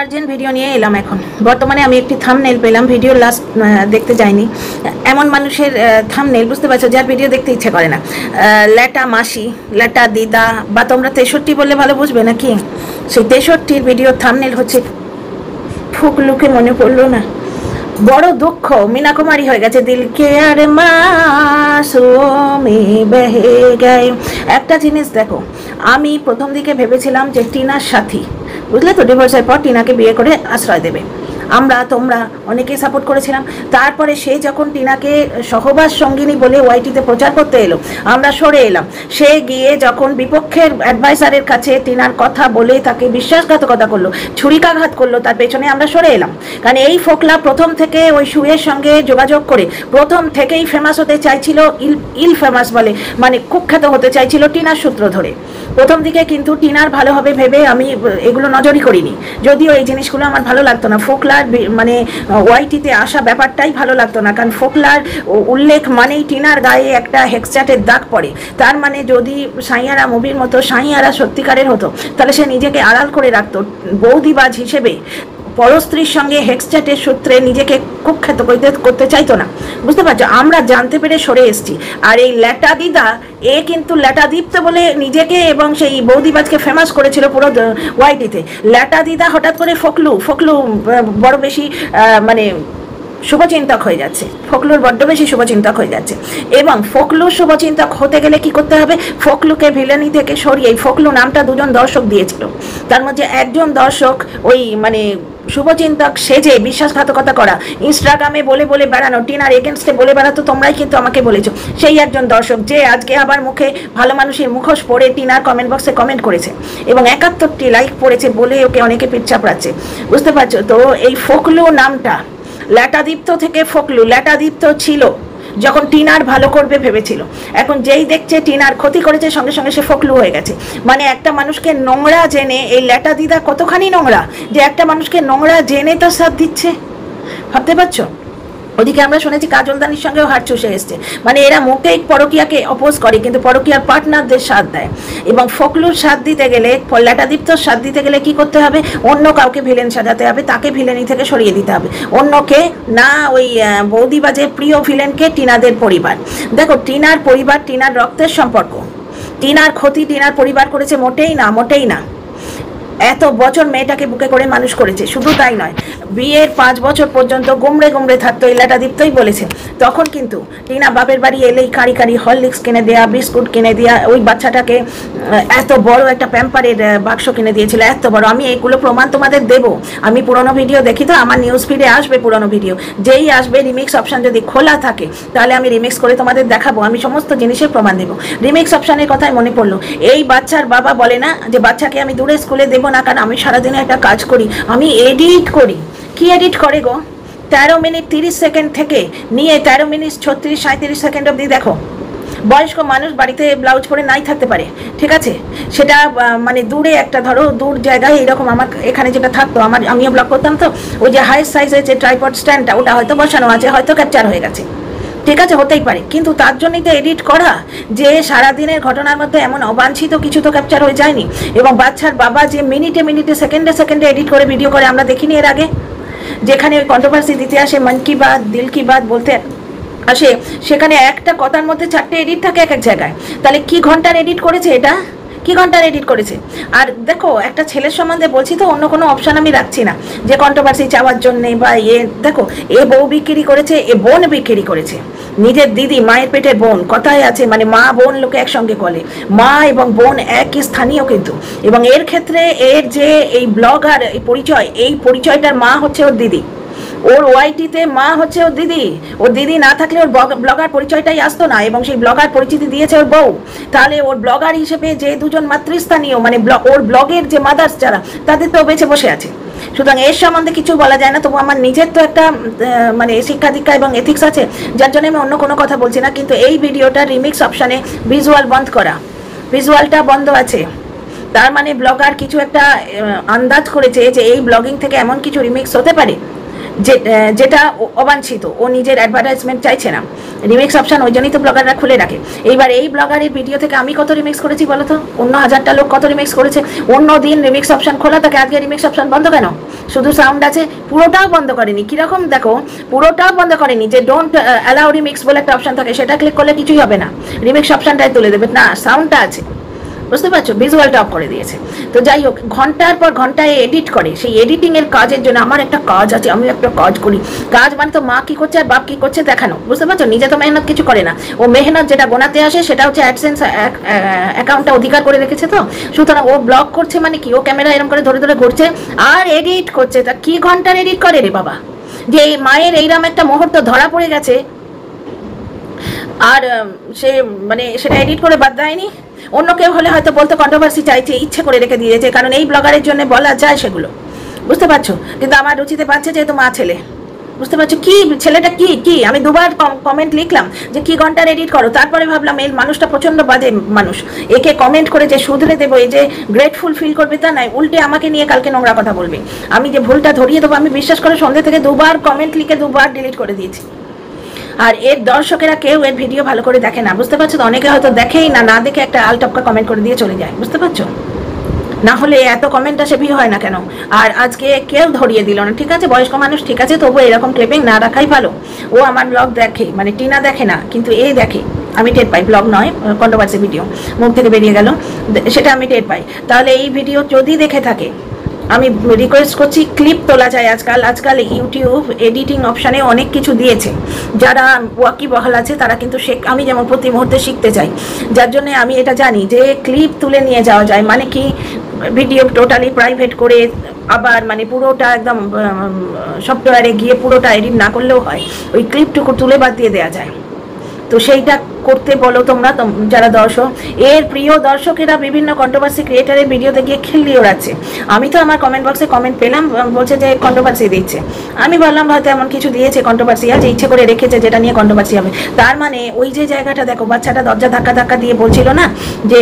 Urgent video নিয়ে এলাম। এখন বর্তমানে আমি একটি থাম্বনেল পেলাম, ভিডিও লাস্ট দেখতে যাইনি। এমন মানুষের থাম্বনেল, বুঝতে পারছো, যার ভিডিও দেখতে ইচ্ছে করে না। ল্যাটা মাসি, ল্যাটা দিদা, বা তোমরা 63 বললে ভালো বুঝবে নাকি। সেই 63 ভিডিওর থাম্বনেল হচ্ছে ফুকলুকে মনে পড়লো না। বড় দুঃখ, মীনা কুমারী হয়ে গেছে। দিল কে আর মাসুমে বেহে গায়ে। একটা জিনিস দেখো, আমি প্রথম দিকে ভেবেছিলাম যে টিনার সাথী, বুঝলে তো, ডিভোর্সের পর টিনাকে বিয়ে করে আশ্রয় দেবে। তোমরা অনেকেই সাপোর্ট করেছিলাম। তারপরে সে যখন টিনাকে সহবাস সঙ্গিনী বলে ওয়াইটিতে প্রচার করতে এলো, আমরা সরে এলাম। সে গিয়ে যখন বিপক্ষের অ্যাডভাইসারের কাছে টিনার কথা বলে তাকে বিশ্বাসঘাতকতা করলো, ছুরিকাঘাত করলো, তার পেছনে আমরা সরে এলাম। কারণ এই ফোকলা প্রথম থেকে ওই শুয়ের সঙ্গে যোগাযোগ করে প্রথম থেকেই ফেমাস হতে চাইছিল, ইল ফেমাস বলে, মানে কুখ্যাত হতে চাইছিল টিনার সূত্র ধরে। প্রথম দিকে কিন্তু টিনার ভালো হবে ভেবে আমি এগুলো নজরই করিনি, যদিও এই জিনিসগুলো আমার ভালো লাগতো না। ফোকলার মানে ওয়াইটিতে আসা ব্যাপারটাই ভালো লাগতো না, কারণ ফোকলার উল্লেখ মানেই টিনার গায়ে একটা হেক্সচাটের দাগ পড়ে। তার মানে যদি সাইয়ারা মুভির মতো সাইয়ারা সত্যিকারের হতো, তাহলে সে নিজেকে আড়াল করে রাখতো বৌদিবাজ হিসেবে। পরস্ত্রীর সঙ্গে হেক্সচ্যাটের সূত্রে নিজেকে কুখ্যাত করতে চাইতো না, বুঝতে পারছো। আমরা জানতে পেরে সরে এসেছি। আর এই ল্যাটা দিদা, এ কিন্তু ল্যাটা দীপ্ত বলে নিজেকে এবং সেই বৌদিবাজকে ফেমাস করেছিল পুরো ওয়াইটিতে। ল্যাটা দিদা হঠাৎ করে ফকলু বড় বেশি মানে শুভচিন্তক হয়ে যাচ্ছে। ফকলুর বড্ড বেশি শুভচিন্তক হয়ে যাচ্ছে। এবং ফকলুর শুভচিন্তক হতে গেলে কি করতে হবে, ফকলুকে ভিলেনি থেকে সরিয়ে, ফকলু নামটা দুজন দর্শক দিয়েছিল, তার মধ্যে একজন দর্শক ওই মানে শুভচিন্তক সেজে বিশ্বাসঘাতকতা করা, ইনস্টাগ্রামে বলে বলে বেড়ানো, টিনার এগেনস্টে বলে বেড়াতো, তোমরাই কিন্তু আমাকে বলেছো, সেই একজন দর্শক যে আজকে আবার মুখে ভালো মানুষের মুখোশ পরে টিনার কমেন্ট বক্সে কমেন্ট করেছে এবং 71টি লাইক পড়েছে বলে ওকে অনেকে পিঠ চাপড়াচ্ছে, বুঝতে পারছো তো। এই ফকলু নামটা ল্যাটাদীপ্ত থেকে ফকলু, ল্যাটাদীপ্ত ছিল যখন টিনার ভালো করবে ভেবেছিল। এখন যেই দেখছে টিনার ক্ষতি করেছে, সঙ্গে সঙ্গে সে ফকলু হয়ে গেছে। মানে একটা মানুষকে নোংরা জেনে, এই ল্যাটা দিদা কতখানি নোংরা যে একটা মানুষকে নোংরা জেনে তো সাথ দিচ্ছে, ভাবতে পারছো। ওদিকে আমরা শুনেছি কাজলদানির সঙ্গেও হাত চুষে এসছে। মানে এরা মুখেই পরকিয়াকে অপোজ করে, কিন্তু পরকিয়ার পার্টনারদের সাথ দেয়। এবং ফকলুর সাথ দিতে গেলে, ল্যাটাদীপ্তর সাথ দিতে গেলে কি করতে হবে, অন্য কাউকে ভিলেন সাজাতে হবে, তাকে ভিলেনি থেকে সরিয়ে দিতে হবে। অন্যকে না, ওই বৌদিবাজের প্রিয় ভিলেনকে টিনাদের পরিবার। দেখো, টিনার পরিবার টিনার রক্তের সম্পর্ক। টিনার ক্ষতি টিনার পরিবার করেছে, মোটেই না, মোটেই না। এত বছর মেয়েটাকে বুকে করে মানুষ করেছে। শুধু তাই নয়, বিয়ের 5 বছর পর্যন্ত গুমড়ে গুমড়ে থাকতো, এই ল্যাটাদীপ্তই বলেছে। তখন কিন্তু টিনা বাপের বাড়ি এলেই কারি কারি হরলিক্স কিনে দেয়া, বিস্কুট কিনে দেয়া, ওই বাচ্চাটাকে এত বড় একটা প্যাম্পারের বাক্স কিনে দিয়েছিল, এত বড়। আমি এইগুলো প্রমাণ তোমাদের দেবো। আমি পুরনো ভিডিও দেখি তো, আমার নিউজ ফিডে আসবে পুরনো ভিডিও। যেই আসবে, রিমিক্স অপশান যদি খোলা থাকে, তাহলে আমি রিমিক্স করে তোমাদের দেখাবো। আমি সমস্ত জিনিসের প্রমাণ দেবো। রিমিক্স অপশানের কথাই মনে পড়লো, এই বাচ্চার বাবা বলে না যে বাচ্চাকে আমি দূরে স্কুলে দেবো না, কারণ আমি সারাদিনে একটা কাজ করি, আমি এডিট করি। কি এডিট করে গো? 13 মিনিট 30 সেকেন্ড থেকে নিয়ে 13 মিনিট 36-37 সেকেন্ড অবধি দেখো। বয়স্ক মানুষ বাড়িতে ব্লাউজ পরে নাই থাকতে পারে, ঠিক আছে, সেটা মানে দূরে একটা, ধরো দূর জায়গায়, এরকম আমার এখানে যেটা থাকতো, আমিও ব্লগ করতাম তো, ওই যে হাই সাইজের যে ট্রাইপড স্ট্যান্ডটা, ওটা হয়তো বসানো আছে, হয়তো ক্যাপচার হয়ে গেছে, ঠিক আছে, হতেই পারে। কিন্তু তার জন্যই তো এডিট করা, যে সারাদিনের ঘটনার মধ্যে এমন অবাঞ্ছিত কিছু তো ক্যাপচার হয়ে যায়নি। এবং বাচ্চার বাবা যে মিনিটে মিনিটে সেকেন্ডে সেকেন্ডে এডিট করে ভিডিও করে, আমরা দেখিনি এর আগে। যেখানে ওই কন্ট্রোভার্সি দিতে আসে, মন কি বাত, দিল কি বাত বলতে আসে, সেখানে একটা কথার মধ্যে 4টে এডিট থাকে এক এক জায়গায়। তাহলে কি ঘন্টার এডিট করেছে এটা, কি ঘন্টার এডিট করেছে। আর দেখো, একটা ছেলের সম্বন্ধে বলছি তো, অন্য কোনো অপশান আমি রাখছি না যে কন্ট্রোভার্সি চাওয়ার জন্যে বা দেখো, এ বউ বিক্রি করেছে, এ বোন বিক্রি করেছে, নিজের দিদি, মায়ের পেটের বোন, কথায় আছে, মানে মা বোন লোকে একসঙ্গে বলে, মা এবং বোন একই স্থানীয় কিন্তু। এবং এর ক্ষেত্রে এর যে এই ব্লগার এই পরিচয়, এই পরিচয়টার মা হচ্ছে ওর দিদি, ওর ওয়াইটিতে মা হচ্ছে ওর দিদি। ওর দিদি না থাকলে ওর ব্লগার পরিচয়টাই আসতো না, এবং সেই ব্লগার পরিচিতি দিয়েছে ওর বউ। তাহলে ওর ব্লগার হিসেবে যে দুজন মাতৃস্থানীয়, মানে ওর ব্লগের যে মাদার্স যারা, তাদের তো বেঁচে বসে আছে। সুতরাং এর সম্বন্ধে কিছু বলা যায় না। তবু আমার নিজের তো একটা মানে শিক্ষা দীক্ষা এবং এথিক্স আছে, যার জন্য আমি অন্য কোনো কথা বলছি না। কিন্তু এই ভিডিওটা রিমিক্স অপশানে ভিজুয়াল বন্ধ করা, ভিজুয়ালটা বন্ধ আছে, তার মানে ব্লগার কিছু একটা আন্দাজ করেছে যে এই ব্লগিং থেকে এমন কিছু রিমিক্স হতে পারে, যেটা অবাঞ্ছিত, ও নিজের অ্যাডভার্টাইজমেন্ট চাইছে না। রিমিক্স অপশান ওই জন্যই তো ব্লগাররা খুলে রাখে। এইবার এই ব্লগারের ভিডিও থেকে আমি কত রিমিক্স করেছি বলো তো? অন্য 1000টা লোক কত রিমিক্স করেছে? অন্য দিন রিমিক্স অপশান খোলা থাকে, আজকে রিমিক্স অপশান বন্ধ কেন? শুধু সাউন্ড আছে, পুরোটাও বন্ধ করেনি। কীরকম দেখো, পুরোটাও বন্ধ করেনি, যে ডোন্ট অ্যালাউ রিমিক্স বলে একটা অপশান থাকে, সেটা ক্লিক করলে কিছুই হবে না, রিমিক্স অপশানটাই তুলে দেবে না, সাউন্ডটা আছে, বুঝতে পারছো? ভিজুয়ালটা অফ করে দিয়েছে। তো যাই হোক, ঘন্টার পর ঘন্টায় এডিট করে। সেই এডিটিংয়ের কাজের জন্য আমার একটা কাজ আছে, আমি একটা কাজ করি। কাজ মানে তো মা কী করছে আর বাপ কী করছে দেখানো, বুঝতে পারছো? নিজে তো মেহনত কিছু করে না, ও মেহনত যেটা গোনাতে আসে সেটা হচ্ছে অ্যাডসেন্স অ্যাকাউন্টটা অধিকার করে রেখেছে। তো সুতরাং ও ব্লগ করছে মানে কি, ও ক্যামেরা এরকম করে ধরে ধরে ঘুরছে আর এডিট করছে। তা কী ঘন্টার এডিট করে রে বাবা, যে মায়ের এইরকম একটা মুহূর্ত ধরা পড়ে গেছে আর সে মানে সেটা এডিট করে বাদ দেয়নি। অন্য কেউ হলে হয়তো বলতে কন্ট্রোভার্সি চাইছে, ইচ্ছে করে রেখে দিয়েছে, কারণ এই ব্লগারের জন্য বলা যায় সেগুলো, বুঝতে পারছো? কিন্তু আমার রুচিতে পাচ্ছে যেহেতু মা ছেলে, বুঝতে পারছো? কি ছেলেটা কি কি আমি দুবার কমেন্ট লিখলাম যে কি ঘন্টার এডিট করো, তারপরে ভাবলাম এই মানুষটা প্রচণ্ড বাজে মানুষ, একে কমেন্ট করে যে শুধরে দেবো, এই যে গ্রেটফুল ফিল করবে তা নয়, উল্টে আমাকে নিয়ে কালকে নোংরা কথা বলবে। আমি যে ভুলটা ধরিয়ে দেবো, আমি বিশ্বাস করে সন্ধ্যে থেকে দুবার কমেন্ট লিখে দুবার ডিলিট করে দিয়েছি। আর এর দর্শকেরা কেউ এর ভিডিও ভালো করে দেখে না, বুঝতে পারছো? তো অনেকে হয়তো দেখেই না, না দেখে একটা আলটপকা কমেন্ট করে দিয়ে চলে যায়, বুঝতে পারছো? না হলে এত কমেন্ট আসে, ভিউ হয় না কেন? আর আজকে কেউ ধরিয়ে দিল না, ঠিক আছে, বয়স্ক মানুষ, ঠিক আছে, তবু এরকম ক্লিপিং না রাখাই ভালো। ও আমার ব্লগ দেখে, মানে টিনা দেখে না, কিন্তু এ দেখে, আমি টের পাই। ব্লগ নয়, কন্ট্রোভার্সি ভিডিও মুখ থেকে বেরিয়ে গেল, সেটা আমি টের পাই। তাহলে এই ভিডিও যদি দেখে থাকে, আমি রিকোয়েস্ট করছি, ক্লিপ তোলা যায় আজকাল ইউটিউব এডিটিং অপশানে অনেক কিছু দিয়েছে। যারা ওয়াকিবহাল আছে তারা কিন্তু আমি যেমন প্রতি মুহূর্তে শিখতে চাই, যার জন্য আমি এটা জানি যে ক্লিপ তুলে নিয়ে যাওয়া যায়, মানে কি ভিডিও টোটালি প্রাইভেট করে আবার মানে পুরোটা একদম সফটওয়্যারে গিয়ে পুরোটা এডিট না করলেও হয়, ওই ক্লিপটুকু তুলে বাদ দিয়ে দেওয়া যায়। তো সেইটা করতে বলো তোমরা, যারা দর্শক, এর প্রিয় দর্শকেরা বিভিন্ন কন্ট্রোভার্সি ক্রিয়েটারের ভিডিওতে গিয়ে খিল্লি ওড়াচ্ছে। আমি তো আমার কমেন্ট বক্সে কমেন্ট পেলাম, বলছে যে কন্ট্রোভার্সি দিচ্ছে। আমি বললাম হয়তো এমন কিছু দিয়েছে কন্ট্রোভার্সিয়াল, যে ইচ্ছে করে রেখেছে যেটা নিয়ে কন্ট্রোভার্সি হবে। তার মানে ওই যে জায়গাটা দেখো, বাচ্চাটা দরজা ধাক্কা দিয়ে বলছিল না যে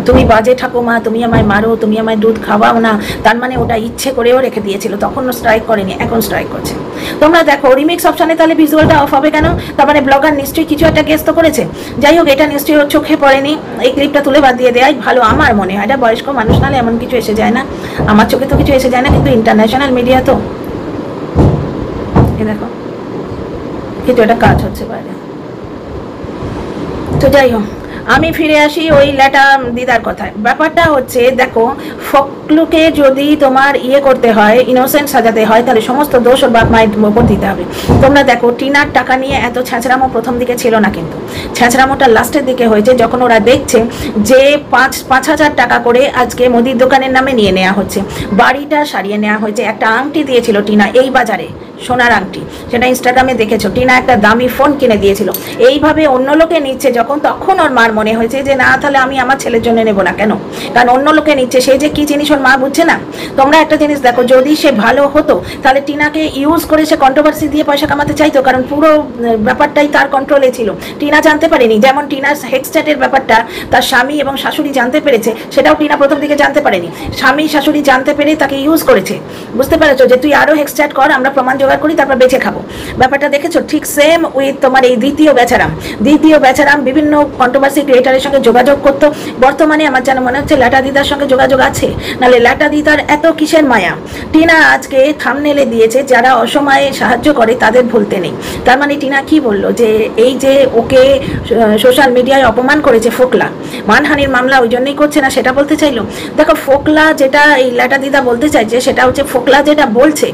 তুমি বাজে ঠাকুমা, তুমি আমায় মারো, তুমি আমায় দুধ খাওয়াও না, তার মানে ওটা ইচ্ছে করেও রেখে দিয়েছিল, তখন স্ট্রাইক করেনি, এখন স্ট্রাইক করছে। তোমরা দেখো রিমিক্স অপশানে তাহলে ভিজুয়ালটা অফ হবে কেন? তার মানে ব্লগার নিশ্চয়ই কিছু একটা গেস তো করেছে। যাই হোক, এটা নিশ্চয়ই ওর চোখে পড়েনি, এই ক্লিপটা তুলে বাদ দিয়ে দেয় ভালো আমার মনে হয়। এটা বয়স্ক মানুষ নাহলে এমন কিছু এসে যায় না, আমার চোখে তো কিছু এসে যায় না, কিন্তু ইন্টারন্যাশনাল মিডিয়া তো, এ দেখো কিছু একটা কাজ হচ্ছে বাইরে। তো যাই হোক, আমি ফিরে আসি ওই ল্যাটা দিদার কথায়। ব্যাপারটা হচ্ছে দেখো, ফকলুকে যদি তোমার করতে হয়, ইনোসেন্ট সাজাতে হয়, তাহলে সমস্ত দোষ ওর বাপ মায়ের উপর দিতে হবে। তোমরা দেখো, টিনার টাকা নিয়ে এত ছ্যাঁচড়ামো প্রথম দিকে ছিল না, কিন্তু ছ্যাঁচড়ামোটা লাস্টের দিকে হয়েছে যখন ওরা দেখছে যে 5,000 টাকা করে আজকে মুদির দোকানের নামে নিয়ে নেওয়া হচ্ছে, বাড়িটা সারিয়ে নেওয়া হয়েছে। একটা আংটি দিয়েছিল টিনা এই বাজারে, সোনার আংটি, সেটা ইনস্টাগ্রামে দেখেছো। টিনা একটা দামি ফোন কিনে দিয়েছিল। এইভাবে অন্য লোকে নিচ্ছে যখন, তখন ওর মার মনে হয়েছে যে না, তাহলে আমি আমার ছেলের জন্য নেবো না। কেন? কারণ অন্য লোকে নিচ্ছে, সেই যে কি জিনিস ওর মা বুঝছে না। তোমরা একটা জিনিস দেখো, যদি সে ভালো হতো তাহলে টিনাকে ইউজ করে সে কন্ট্রোভার্সি দিয়ে পয়সা কামাতে চাইতো, কারণ পুরো ব্যাপারটাই তার কন্ট্রোলে ছিল। টিনা জানতে পারেনি, যেমন টিনার হেক্সচ্যাটের ব্যাপারটা তার স্বামী এবং শাশুড়ি জানতে পেরেছে, সেটাও টিনা প্রথম দিকে জানতে পারেনি। স্বামী শাশুড়ি জানতে পেরে তাকে ইউজ করেছে, বুঝতে পেরেছো? যে তুই আরও হেক্সচ্যাট কর, আমরা প্রমাণ জোগাড় করি, তারপর বেঁচে খাবো। ব্যাপারটা দেখেছো? ঠিক সেম উইথ তোমার এই দ্বিতীয় বেচারাম বিভিন্ন কন্ট্রোভার্সি ক্রিয়েটারের সঙ্গে যোগাযোগ করতো। বর্তমানে আমার যেন মনে হচ্ছে ল্যাটা দিদার সঙ্গে যোগাযোগ আছে, নাহলে ল্যাটা দিদার এত কিসের মায়া। টিনা আজকে থাম্বনেলে দিয়েছে যারা অসময়ে সাহায্য করে তাদের ভুলতে নেই। তার মানে টিনা কি বললো, যে এই যে ওকে সোশ্যাল মিডিয়ায় অপমান করেছে ফোকলা, মানহানির মামলা ওই জন্যই করছে না, সেটা বলতে চাইলো। দেখো, ফোকলা যেটা এই ল্যাটা দিদা বলতে চাইছে সেটা হচ্ছে, ফোকলা যেটা বলছে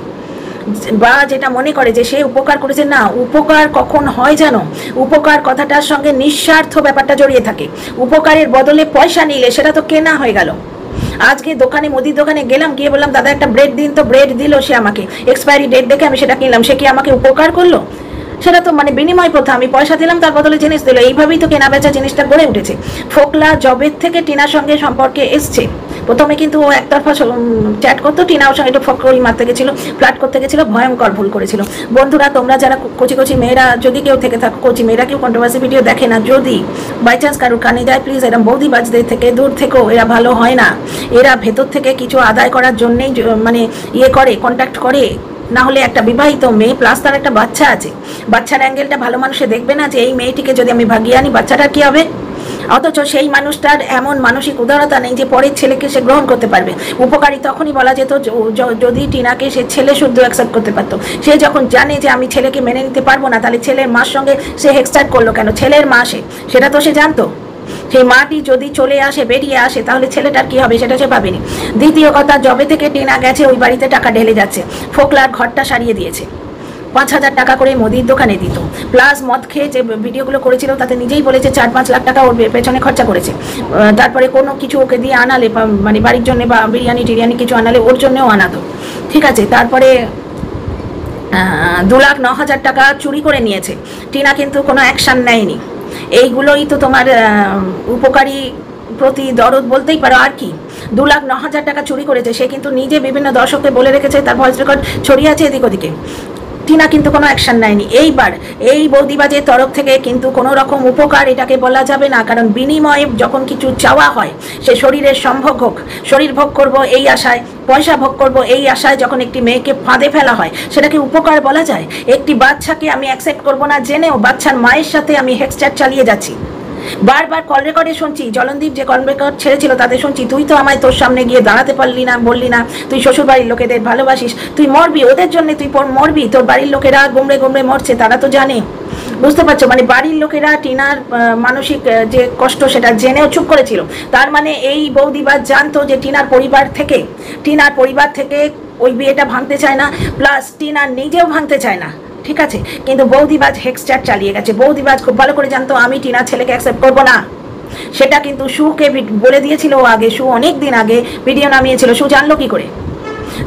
বা যেটা মনে করে যে সে উপকার করেছে, না, উপকার কখন হয় জানো? উপকার কথাটার সঙ্গে নিঃস্বার্থ ব্যাপারটা জড়িয়ে থাকে। উপকারের বদলে পয়সা নিলে সেটা তো কেনা হয়ে গেল। আজকে দোকানে, মুদির দোকানে গেলাম, গিয়ে বললাম দাদা একটা ব্রেড দিন, তো ব্রেড দিল সে আমাকে, এক্সপায়ারি ডেট দেখে আমি সেটা কিনলাম, সে কি আমাকে উপকার করলো? সেটা তো মানে বিনিময় প্রথা, আমি পয়সা দিলাম তার বদলে জিনিস দিল। এইভাবেই তো কেনা বেচা জিনিসটা গড়ে উঠেছে। ফোকলা জবের থেকে টিনার সঙ্গে সম্পর্কে এসছে, প্রথমে কিন্তু ও একতরফা চ্যাট করতো, টিনার সঙ্গে একটু ফকরি মারতে গেছিল, ফ্ল্যাট করতে গেছিলো, ভয়ঙ্কর ভুল করেছিল। বন্ধুরা, তোমরা যারা কচি মেয়েরা যদি কেউ থেকে থাকো, কচি মেয়েরা কেউ কন্ট্রোভার্সি ভিডিও দেখে না, যদি বাই চান্স কারোর কানে যায়, প্লিজ এরকম বৌদিবাজদের থেকে দূর থেকেও, এরা ভালো হয় না। এরা ভেতর থেকে কিছু আদায় করার জন্যেই মানে করে, কন্ট্যাক্ট করে, না হলে একটা বিবাহিত মেয়ে প্লাস তার একটা বাচ্চা আছে, বাচ্চার অ্যাঙ্গেলটা ভালো মানুষে দেখবে না যে এই মেয়েটিকে যদি আমি ভাগিয়ে আনি বাচ্চাটার কী হবে? অথচ সেই মানুষটার এমন মানসিক উদারতা নেই যে পরের ছেলেকে সে গ্রহণ করতে পারবে। উপকারী তখনই বলা যেত যদি টিনাকে সে ছেলে শুদ্ধ অ্যাকসেপ্ট করতে পারতো। সে যখন জানে যে আমি ছেলেকে মেনে নিতে পারবো না, তাহলে ছেলের মার সঙ্গে সে হেক্সটার্ট করলো কেন? ছেলের মা সেটা তো সে জানতো। সেই মাটি যদি চলে আসে, বেরিয়ে আসে, তাহলে ছেলেটার কি হবে সেটা সে ভাবেনি। দ্বিতীয় কথা, যবে থেকে টিনা গেছে ওই বাড়িতে টাকা ঢেলে যাচ্ছে। ফোকলার ঘরটা সারিয়ে দিয়েছে, 5,000 টাকা করে মুদির দোকানে দিত, প্লাস মদ খেয়ে যে ভিডিওগুলো করেছিল তাতে নিজেই বলেছে 4-5 লাখ টাকা ওর পেছনে খরচা করেছে। তারপরে কোনো কিছু ওকে দিয়ে আনালে, মানে বাড়ির জন্য বা বিরিয়ানি কিছু আনালে ওর জন্যও আনাতো, ঠিক আছে। তারপরে 2,09,000 টাকা চুরি করে নিয়েছে। টিনা কিন্তু কোনো অ্যাকশান নেয়নি। এইগুলোই তো তোমার উপকারী প্রতি দরদ বলতেই পারো। আর কি 2,09,000 টাকা চুরি করেছে, সে কিন্তু নিজে বিভিন্ন দর্শককে বলে রেখেছে, তার ভয়েস রেকর্ড ছড়িয়ে আছে এদিক ওদিকে। টিনা কিন্তু কোনো অ্যাকশান নেয়নি। এইবার এই বৌদিবাজের তরফ থেকে কিন্তু কোনো রকম উপকার এটাকে বলা যাবে না, কারণ বিনিময়ে যখন কিছু চাওয়া হয়, সে শরীরের সম্ভোগ হোক, শরীর ভোগ করব এই আশায়, পয়সা ভোগ করব এই আশায় যখন একটি মেয়েকে ফাঁদে ফেলা হয়, সেটাকে উপকার বলা যায়? একটি বাচ্চাকে আমি অ্যাকসেপ্ট করব না জেনেও বাচ্চার মায়ের সাথে আমি হেক্সচার চালিয়ে যাচ্ছি। বারবার কল রেকর্ডে শুনছি, জলনদীপ যে কল রেকর্ড ছেড়েছিল তাতে শুনছি, তুই তো আমায় তোর সামনে গিয়ে দাঁড়াতে পারলি না, বললি না তুই শ্বশুরবাড়ির লোকেদের ভালোবাসিস, তুই মরবি, ওদের জন্য তুই মরবি, তোর বাড়ির লোকেরা গুমড়ে গুমড়ে মরছে, তারা তো জানে। বুঝতে পারছো? মানে বাড়ির লোকেরা টিনার মানসিক যে কষ্ট সেটা জেনেও চুপ করেছিল। তার মানে এই বৌদিবাজ জানতো যে টিনার পরিবার থেকে ওই বিয়েটা ভাঙতে চায় না, প্লাস টিনা নিজেও ভাঙতে চায় না, ঠিক আছে। কিন্তু বৌদিবাজ হেক্সচার চালিয়ে গেছে। বৌদিবাজ খুব ভালো করে জানতো আমি টিনার ছেলেকে অ্যাকসেপ্ট করবো না। সেটা কিন্তু সুকে বলে দিয়েছিল আগে। সু অনেক দিন আগে ভিডিও নামিয়েছিল। সু জানলো কি করে?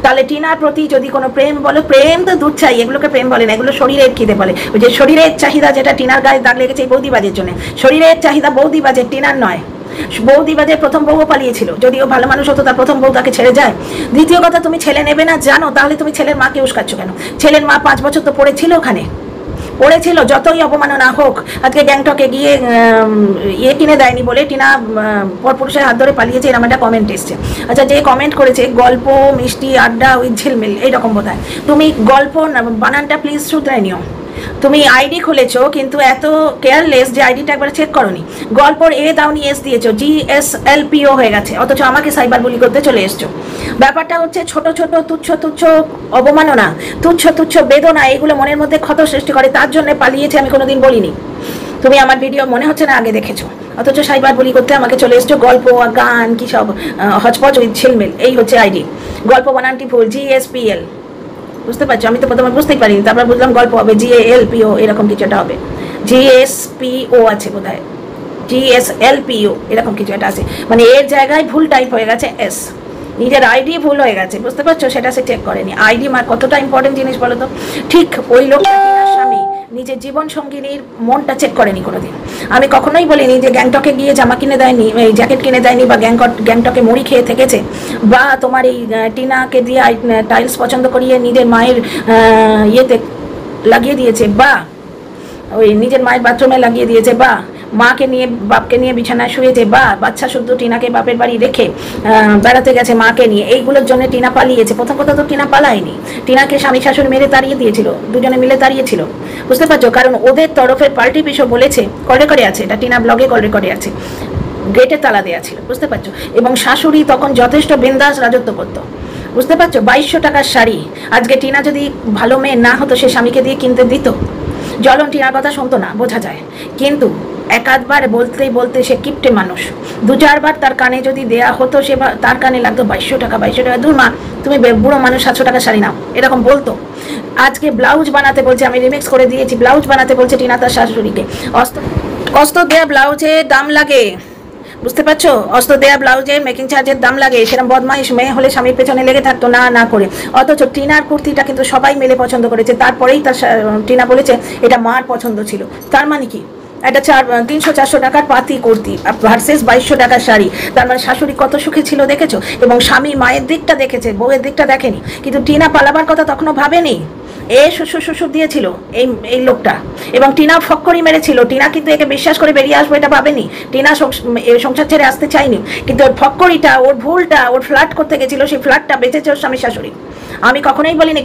তাহলে টিনার প্রতি যদি কোনো প্রেম বলো, প্রেম তো দূর চাই, এগুলোকে প্রেম বলে না, এগুলো শরীরের খিদে বলে। ওই যে শরীরের চাহিদা, যেটা টিনার গায়ে দাগ লেগেছে এই বৌদিবাজের জন্য, শরীরের চাহিদা বৌদিবাজের, টিনার নয়। বৌদিবাজের প্রথম বউও পালিয়েছিল, যদিও ভালো মানুষ হতো, তার প্রথম বউ তাকে ছেড়ে যায়। দ্বিতীয় কথা, তুমি ছেলে নেবে না জানো, তাহলে তুমি ছেলের মাকে উস্কাচ্ছ কেন? ছেলের মা 5 বছর তো পড়েছিল ওখানে, পড়েছিল, যতই অপমাননা হোক। আজকে গ্যাংটকে গিয়ে কিনে দেয়নি বলে টিনা পরপুরুষের হাত ধরে পালিয়েছে, এরকম একটা কমেন্ট এসছে। আচ্ছা, যে কমেন্ট করেছে গল্প মিষ্টি আড্ডা উইথ ঝিলমিল এইরকম বোধ হয়, তুমি গল্প বানানটা প্লিজ শুধরাই নিও। তুমি আইডি খুলেছো কিন্তু এত কেয়ারলেস যে আইডিটা একবার চেক করোনি। গল্পর দাওনি এস দিয়েছো, GSLPO হয়ে গেছে, অথচ আমাকে সাইবার বুলি করতে চলে এসছো। ব্যাপারটা হচ্ছে ছোট ছোট তুচ্ছ অবমাননা, তুচ্ছ বেদনা, এগুলো মনের মধ্যে ক্ষত সৃষ্টি করে, তার জন্য পালিয়েছে আমি কোনোদিন বলিনি। তুমি আমার ভিডিও মনে হচ্ছে না আগে দেখেছো, অথচ সাইবার বুলি করতে আমাকে চলে এসছো। গল্প গান কি সব হচপচ উইথ ঝিলমিল, এই হচ্ছে আইডি। গল্প বানানটি ভুল, GSPL। বুঝতে পারছো? আমি তো প্রথমে বুঝতেই পারিনি, তারপর বুঝলাম গল্প হবে GALPO, এরকম কিছু একটা হবে। GSPO আছে বোধ হয়, GSLPO এরকম কিছু একটা আছে, মানে এর জায়গায় ভুল টাইপ হয়ে গেছে এস, নিজের আইডি ভুল হয়ে গেছে। বুঝতে পারছো? সেটা সে চেক করেনি। আইডি কতটা ইম্পর্টেন্ট জিনিস বলো তো। ঠিক ওই লোকটা টিনার স্বামী নিজের জীবন সঙ্গিনীর মনটা চেক করেনি কোনোদিন। আমি কখনোই বলিনি যে গ্যাংটকে গিয়ে জামা কিনে দেয়নি, এই জ্যাকেট কিনে দেয়নি, বা গ্যাংটকে মুড়ি খেয়ে থেকেছে, বা তোমার এই টিনাকে দিয়ে টাইলস পছন্দ করিয়ে নিজের মায়ের ইয়েতে লাগিয়ে দিয়েছে, বা ওই নিজের মায়ের বাথরুমে লাগিয়ে দিয়েছে, বা মাকে নিয়ে বাপকে নিয়ে বিছানায় শুয়েছে, বা বাচ্চা শুদ্ধ টিনাকে বাপের বাড়ি রেখে বেড়াতে গেছে মাকে নিয়ে, এইগুলোর জন্য টিনা পালিয়েছে। প্রথম কথা তো টিনা পালায়নি, টিনাকে স্বামী শাশুড়ি মেরে তাড়িয়ে দিয়েছিল, দুজনে মিলে তাড়িয়েছিল। বুঝতে পারছো? কারণ ওদের তরফের পার্টি পিছু বলেছে, কল রেকর্ডে আছে, এটা টিনা ব্লগে কল রেকর্ডে আছে, গেটে তালা দেওয়া ছিল। বুঝতে পারছো? এবং শাশুড়ি তখন যথেষ্ট বিন্দাস রাজত্ব করতো। বুঝতে পারছো? 2200 টাকার শাড়ি আজকে টিনা যদি ভালো মেয়ে না হতো সে স্বামীকে দিয়ে কিনতে দিত। জলন টিনার কথা শুনতো না, বোঝা যায়, কিন্তু একাধবার বলতে সে কিপটে মানুষ। 2-4 বার তার কানে যদি দেয়া হতো, সে তার কানে লাগতো 2200 টাকা। দূর মা, তুমি বুড়ো মানুষ, 700 টাকা শাড়ি নাও, এরকম বলতো। আজকে ব্লাউজ বানাতে বলছে, আমি রিমিক্স করে দিয়েছি, ব্লাউজ বানাতে বলছে টিনা তার শাশুড়িকে। অস্ত্র দেয়া ব্লাউজের দাম লাগে, বুঝতে পারছো? অস্ত্র দেয়া ব্লাউজের মেকিং চার্জের দাম লাগে। সেরকম বদমাইশ মেয়ে হলে স্বামীর পেছনে লেগে থাকতো না করে। অথচ টিনার কুর্তিটা কিন্তু সবাই মিলে পছন্দ করেছে, তারপরেই তার টিনা বলেছে এটা মার পছন্দ ছিল। তার মানে কি? একটা 300-400 টাকার পাতি কুর্তি ভার্সেস 2200 টাকার শাড়ি। তার মানে শাশুড়ি কত সুখে ছিল দেখেছো? এবং স্বামী মায়ের দিকটা দেখেছে, বউয়ের দিকটা দেখেনি। কিন্তু টিনা পালাবার কথা তখনও ভাবেনি। শ্বশুর দিয়েছিল এই লোকটা, এবং টিনা ফক্করি মেরেছিল। টিনা কিন্তু একে বিশ্বাস করে বেরিয়ে আসবো এটা ভাবেনি। টিনা সংসার ছেড়ে আসতে চাইনি, কিন্তু ওর ফক্করিটা, ওর ভুলটা, ওর ফ্ল্যাট করতে গেছিল, সেই ফ্ল্যাটটা বেঁচেছে ওর স্বামী শাশুড়ি। আমি কখনোই বলিনি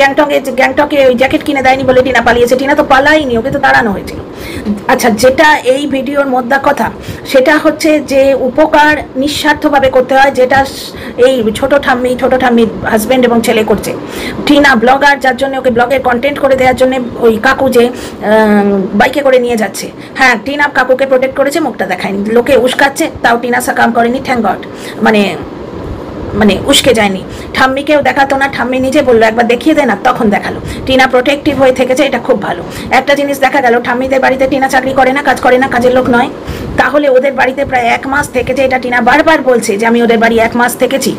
গ্যাংটকে ওই জ্যাকেট কিনে দেয়নি বলে টিনা পালিয়েছে। টিনা তো পালাইনি, ওকে তো তাড়ানো হয়েছিল। আচ্ছা, যেটা এই ভিডিওর মোদ্দা কথা সেটা হচ্ছে যে উপকার নিঃস্বার্থভাবে করতে হয়, যেটা এই ছোট ঠাম্মি হাজব্যান্ড এবং ছেলে করছে। টিনা ব্লগার, যার জন্য ওকে ব্লগের কন্টেন্ট করে দেওয়ার জন্য ওই কাকু যে বাইকে করে নিয়ে যাচ্ছে, হ্যাঁ টিনা কাকুকে প্রোটেক্ট করেছে, মুখটা দেখায়নি, লোকে উস্কাচ্ছে, তাও টিনা সাকাম করেনি, থ্যাঙ্ক গড, মানে উস্কে যায়নি। ঠাম্মিকেও দেখাতো না, ঠাম্মি নিজে বললো একবার দেখিয়ে দে না, তখন দেখালো। টিনা প্রোটেক্টিভ হয়ে থেকেছে, এটা খুব ভালো। একটা জিনিস দেখা গেল, ঠাম্মিদের বাড়িতে টিনা চাকরি করে না, কাজ করে না, কাজের লোক নয়, তাহলে ওদের বাড়িতে প্রায় 1 মাস থেকেছে। এটা টিনা বারবার বলছে যে আমি ওদের বাড়ি 1 মাস থেকেছি,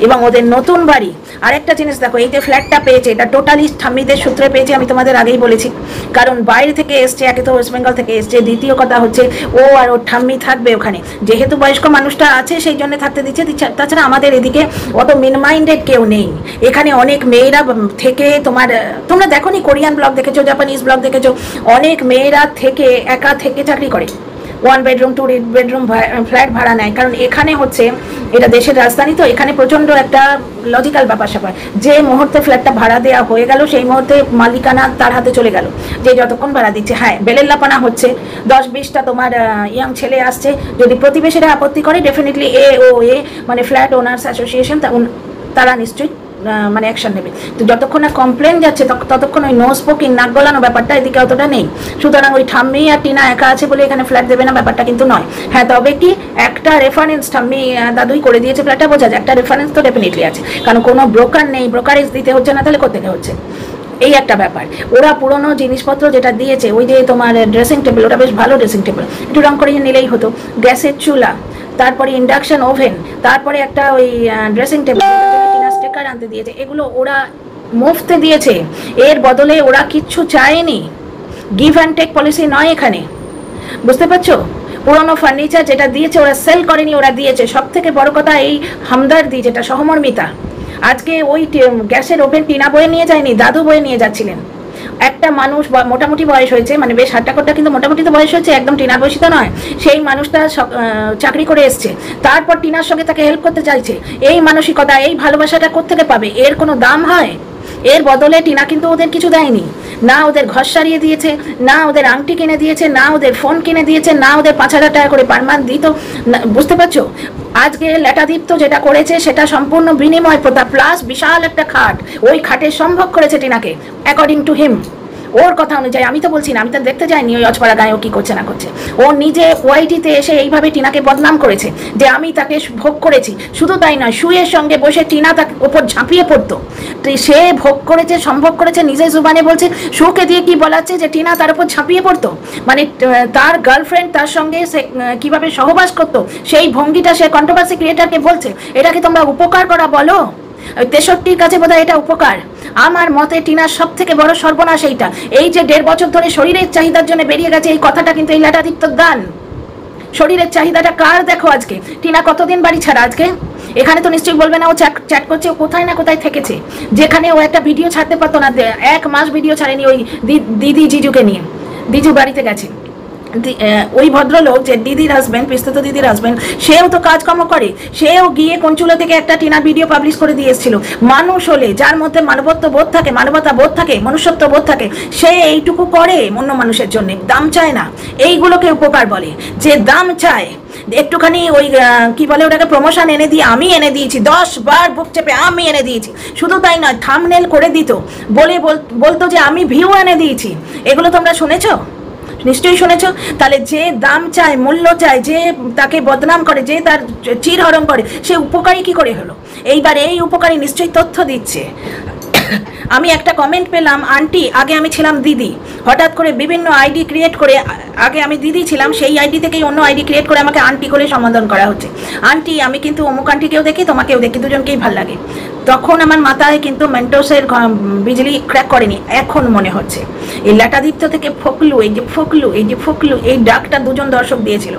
এবং ওদের নতুন বাড়ি। আরেকটা জিনিস দেখো, এই যে ফ্ল্যাটটা পেয়েছে এটা টোটালি ঠাম্মিদের সূত্রে পেয়েছে, আমি তোমাদের আগেই বলেছি, কারণ বাইরে থেকে এসছে, একে তো ওয়েস্ট বেঙ্গল থেকে এসছে, দ্বিতীয় কথা হচ্ছে ও আর ওর ঠাম্মি থাকবে ওখানে, যেহেতু বয়স্ক মানুষটা আছে সেই জন্য থাকতে দিচ্ছে। তাছাড়া আমাদের এদিকে অত মিন মাইন্ডেড কেউ নেই, এখানে অনেক মেয়েরা থেকে তোমরা দেখো নি, কোরিয়ান ব্লগ দেখেছো, জাপানিজ ব্লগ দেখেছো, অনেক মেয়েরা থেকে একা থেকে চাকরি করে, 1 বেডরুম 2 বেডরুম ফ্ল্যাট ভাড়া নেয়। কারণ এখানে হচ্ছে এটা দেশের রাজধানী, তো এখানে প্রচণ্ড একটা লজিক্যাল ব্যাপার স্যাপার, যে মুহূর্তে ফ্ল্যাটটা ভাড়া দেওয়া হয়ে গেল সেই মুহূর্তে মালিকানা তার হাতে চলে গেল, যে যতক্ষণ ভাড়া দিচ্ছে। হ্যাঁ, বেলেল্লাপানা হচ্ছে, 10-20টা তোমার ইয়াং ছেলে আসছে, যদি প্রতিবেশীরা আপত্তি করে ডেফিনেটলি মানে ফ্ল্যাট ওনার্স অ্যাসোসিয়েশন তারা নিশ্চয়ই মানে অ্যাকশন নেবে। তো যতক্ষণ না কমপ্লেন যাচ্ছে ততক্ষণ ওই নো স্পোকিং, নাক গলানো ব্যাপারটা এদিকে অতটা নেই। সুতরাং ওই ঠাম্মি আর টিনা একা আছে বলে এখানে ফ্ল্যাট দেবে না, ব্যাপারটা কিন্তু নয়। হ্যাঁ, তবে কি একটা রেফারেন্স ঠাম্মি দাদুই করে দিয়েছে, ফ্ল্যাটটা বোঝা যায়, একটা রেফারেন্স তো ডেফিনেটলি আছে, কারণ কোনো ব্রোকার নেই, ব্রোকারেজ দিতে হচ্ছে না, তাহলে কোথেকে হচ্ছে, এই একটা ব্যাপার। ওরা পুরনো জিনিসপত্র যেটা দিয়েছে, ওই যে তোমার ড্রেসিং টেবিল, ওটা বেশ ভালো ড্রেসিং টেবিল, একটু রং করে নিলেই হতো, গ্যাসের চুলা, তারপরে ইন্ডাকশন ওভেন, তারপরে একটা ওই ড্রেসিং টেবিল স্টিকার আনতে দিয়েছে, এগুলো ওরা মুফতে দিয়েছে, এর বদলে ওরা কিচ্ছু চায়নি। গিভ অ্যান্ড টেক পলিসি নয় এখানে, বুঝতে পারছো? পুরনো ফার্নিচার যেটা দিয়েছে ওরা সেল করেনি, ওরা দিয়েছে। সব থেকে বড় কথা এই হামদর্দি, যেটা সহমর্মিতা, আজকে ওই গ্যাসের ওভেন টিনা বয়ে নিয়ে যায়নি, দাদু বয়ে নিয়ে যাচ্ছিলেন। একটা মানুষ মোটামুটি বয়স হয়েছে, মানে বেশ হাট্টাকট্টা, কিন্তু মোটামুটি তো বয়স হয়েছে, একদম টিনার বয়সী তো নয়, সেই মানুষটা চাকরি করে এসছে, তারপর টিনার সঙ্গে তাকে হেল্প করতে চাইছে। এই মানসিকতা, এই ভালোবাসাটা কোত্থেকে পাবে? এর কোনো দাম হয়? এর বদলে টিনা কিন্তু ওদের কিছু দেয়নি, না ওদের ঘর সারিয়ে দিয়েছে, না ওদের আংটি কিনে দিয়েছে, না ওদের ফোন কিনে দিয়েছে, না ওদের 5,000 টাকা করে পার মান্থ দিত। বুঝতে পারছো? আজকে লেটাদীপ্ত যেটা করেছে সেটা সম্পূর্ণ বিনিময় প্রথা, প্লাস বিশাল একটা খাট, ওই খাটে সম্ভব করেছে টিনাকে, অ্যাকর্ডিং টু হিম, ওর কথা অনুযায়ী। আমি তো বলছি না, আমি তো দেখতে যাইনি ওই অজপাড়া গায়ে ও কী করছে না করছে। ও নিজে ওয়াইটিতে এসে এইভাবে টিনাকে বদনাম করেছে যে আমি তাকে ভোগ করেছি। শুধু তাই নয়, শুয়ের সঙ্গে বসে টিনা তার ওপর ঝাঁপিয়ে পড়তো, সে ভোগ করেছে, সম্ভব করেছে, নিজের জুবানে বলছে। শুকে দিয়ে কি বলাচ্ছে যে টিনা তার উপর ঝাঁপিয়ে পড়তো, মানে তার গার্লফ্রেন্ড তার সঙ্গে সে কীভাবে সহবাস করতো সেই ভঙ্গিটা সে কন্ট্রোভার্সি ক্রিয়েটারকে বলছে। এটা কি তোমরা উপকার করা বলো? 63 কাছে বোধহয় এটা উপকার। আমার মতে টিনার সব থেকে বড় সর্বনাশ এইটা, এই যে 1.5 বছর ধরে শরীরের চাহিদার জন্য বেরিয়ে গেছে, এই কথাটা কিন্তু এই লেটাদীপ্তর দান। শরীরের চাহিদাটা কার দেখো আজকে। টিনা কতদিন বাড়ি ছাড়া আজকে? এখানে তো নিশ্চয়ই বলবে না ও চ্যাট করছে, ও কোথায় না কোথায় থেকেছে, যেখানে ও একটা ভিডিও ছাড়তে পারতো না, 1 মাস ভিডিও ছাড়েনি ওই দিদি জিজুকে নিয়ে। দিজু বাড়িতে গেছে, ওই ভদ্রলোক যে দিদির হাজব্যান্ড, পিস্তুত দিদির হাজব্যান্ড, সেও তো কাজকর্ম করে, সেও গিয়ে কোনচুলো থেকে একটা টিনা ভিডিও পাবলিশ করে দিয়ে এসেছিল। মানুষ হলে, যার মধ্যে মানবত্ব বোধ থাকে, মানবতা বোধ থাকে, মনুষ্যত্ব বোধ থাকে, সে এইটুকু করে অন্য মানুষের জন্য, দাম চায় না। এইগুলোকে উপকার বলে, যে দাম চায়। একটুখানি ওই কি বলে ওটাকে, প্রমোশন এনে দিয়ে, আমি এনে দিয়েছি 10 বার বুক চেপে, আমি এনে দিয়েছি। শুধু তাই নয়, থাম্বনেল করে দিত, বলতো যে আমি ভিউ এনে দিয়েছি। এগুলো তোমরা শুনেছো? নিশ্চয়ই শুনেছ। তাহলে যে দাম চায়, মূল্য চায়, যে তাকে বদনাম করে, যে তার চিরহরণ করে, সে উপকারী কি করে হলো? এইবার এই উপকারী নিশ্চয়ই তথ্য দিচ্ছে। আমি একটা কমেন্ট পেলাম, আন্টি, আগে আমি ছিলাম দিদি, হঠাৎ করে বিভিন্ন আইডি ক্রিয়েট করে, আগে আমি দিদি ছিলাম, সেই আইডি থেকেই অন্য আইডি ক্রিয়েট করে আমাকে আন্টি করে সম্বোধন করা হচ্ছে। আন্টি, আমি কিন্তু অমুক আন্টিকেও দেখি, তোমাকেও দেখি, দুজনকেই ভাল লাগে। তখন আমার মাথায় কিন্তু মেন্টোসের বিজলি ক্র্যাক করেনি, এখন মনে হচ্ছে এই লেটাদীপ্ত থেকে ফকলু, এই ডাকটা দুজন দর্শক দিয়েছিল।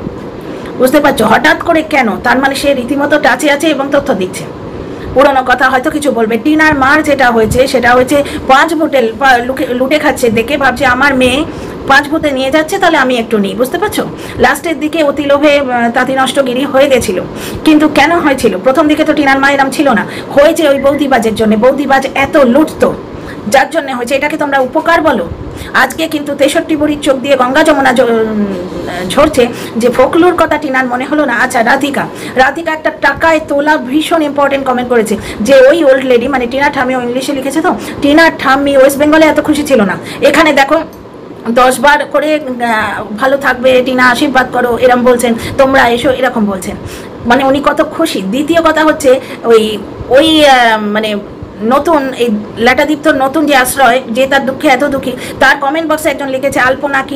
বুঝতে পারছো হঠাৎ করে কেন? তার মানে সে রীতিমতো টাচে আছে এবং তথ্য দিচ্ছে। পুরোনো কথা হয়তো কিছু বলবে। টিনার মার যেটা হয়েছে সেটা হয়েছে 5 বোতল লুটে খাচ্ছে দেখে ভাবছে আমার মেয়ে 5 ভূতে নিয়ে যাচ্ছে, তাহলে আমি একটু নিই, বুঝতে পারছো? লাস্টের দিকে অতি লোভে তাঁতি নষ্টগিরি হয়ে গেছিল। কিন্তু কেন হয়েছিল? প্রথম দিকে তো টিনার মা এরম ছিল না, হয়েছে ওই বৌদিবাজের জন্য। বৌদিবাজ এত লুটতো, যার জন্য হয়েছে। এটাকে তোমরা উপকার বলো? আজকে কিন্তু 63 বুড়ির চোখ দিয়ে গঙ্গা যমুনা ঝরছে যে ফোকলুর কথা টিনার মনে হলো না। আচ্ছা, রাধিকা একটা টাকায় তোলা ভীষণ ইম্পর্টেন্ট কমেন্ট করেছে যে ওই ওল্ড লেডি, মানে টিনা ঠাম্মি, ও ইংলিশে লিখেছে তো, টিনা ঠাম্মি ওয়েস্ট বেঙ্গলে এত খুশি ছিল না। এখানে দেখো 10 বার করে ভালো থাকবে টিনা, আশীর্বাদ করো, এরম বলছেন, তোমরা এসো, এরকম বলছেন। মানে উনি কত খুশি। দ্বিতীয় কথা হচ্ছে ওই মানে নতুন এই ল্যাটাদীপ্তর নতুন যে আশ্রয়, যে তার দুঃখে এত দুঃখী, তার কমেন্ট বক্সে একজন লিখেছে, আলপনা কি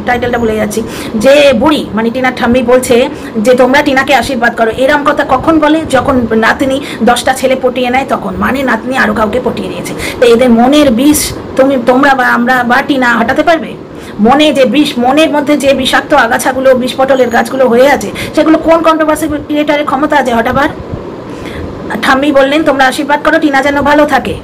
টাইটেলটা ভুলে যাচ্ছি, যে বুড়ি মানে টিনার ঠাম্মি বলছে যে তোমরা টিনাকে আশীর্বাদ করো। এরম কথা কখন বলে? যখন নাতনি 10টা ছেলে পটিয়ে নেয় তখন, মানে নাতনি আরো কাউকে পটিয়ে নিয়েছে। তো এদের মনের বিষ তোমরা বা আমরা বা টিনা হটাতে পারবে? মনে যে বিষ, মনের মধ্যে যে বিষাক্ত আগাছাগুলো, বিষ পটলের গাছগুলো হয়ে আছে, সেগুলো কোন কন্ট্রোভার্সি ক্রিয়েটারের ক্ষমতা আছে হটাবার? ঠাম্মি বললেন তোমরা আশীর্বাদ করো টিনা যেন ভালো থাকে।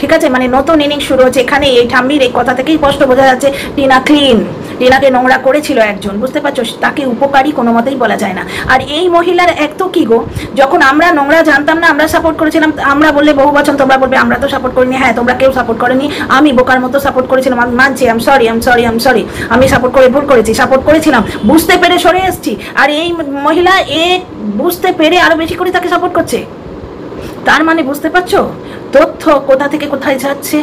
ঠিক আছে, মানে নতুন ইনিংস শুরু হচ্ছে। এখানে এই ঠাম্মির এই কথা থেকেই স্পষ্ট বোঝা যাচ্ছে টিনা ক্লিন। টিনাকে নোংরা করেছিল একজন, বুঝতে পারছো? তাকে উপকারী কোনো মতেই বলা যায় না। আর এই মহিলার এক তো কি গো, যখন আমরা নোংরা জানতাম না, আমরা সাপোর্ট করেছিলাম। আমরা বললে বহু বছর তোমরা বলবে আমরা তো সাপোর্ট করিনি। হ্যাঁ, তোমরা কেউ সাপোর্ট করেনি, আমি বোকার মতো সাপোর্ট করেছিলাম। আমি মানছি, আম সরি, আমি সাপোর্ট করে ভুল করেছি, সাপোর্ট করেছিলাম, বুঝতে পেরে সরে এসেছি। আর এই মহিলা বুঝতে পেরে আরো বেশি করে তাকে সাপোর্ট করছে। তার মানে বুঝতে পারছো তথ্য কোথা থেকে কোথায় যাচ্ছে?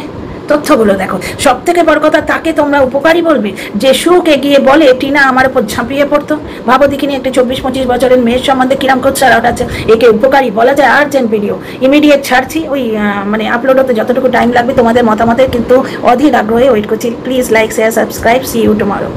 তথ্যগুলো দেখো। সব থেকে বড় কথা, তাকে তোমরা উপকারী বলবে যে সুখ এগিয়ে বলে টিনা আমার উপর ঝাঁপিয়ে পড়তো। ভাবো দেখিনি একটা 24-25 বছরের মেয়ের সম্বন্ধে কিরাম করছে, আর ওটা একে উপকারী বলা যায়? আর্জেন্ট ভিডিও ইমিডিয়েট ছাড়ছি, ওই মানে আপলোড হতে যতটুকু টাইম লাগবে। তোমাদের মতামতের কিন্তু অধীর আগ্রহে ওয়েট করছি। Please like, share, subscribe. See you tomorrow.